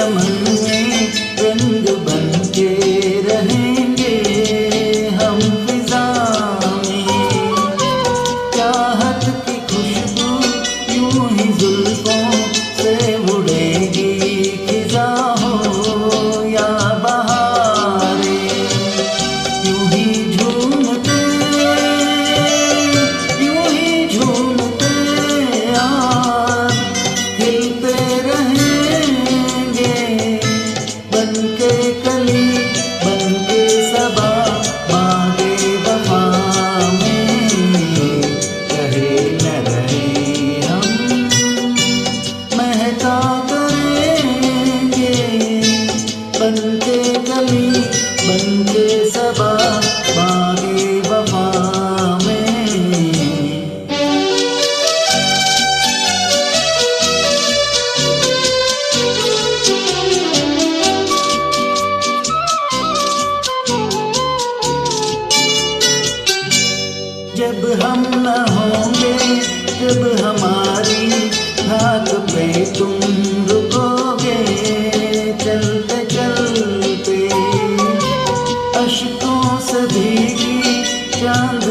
चमन में रंग बन के रहेंगे हम फिजा में। चाहत की खुशबू यूं ही जुल्फों से उड़ेगी, खिजा हो या बहारे यूं ही झूमते यार खिलते रहेंगे बनके कली बनके सबा बागे वफा में रहे न रहे हम महका करेंगे बनके कली बनके सबा बागे वफा में। जब हम न होंगे, जब हमारी घाट पे तुम रुकोगे, चलते चलते अश्कों से भीगी चांद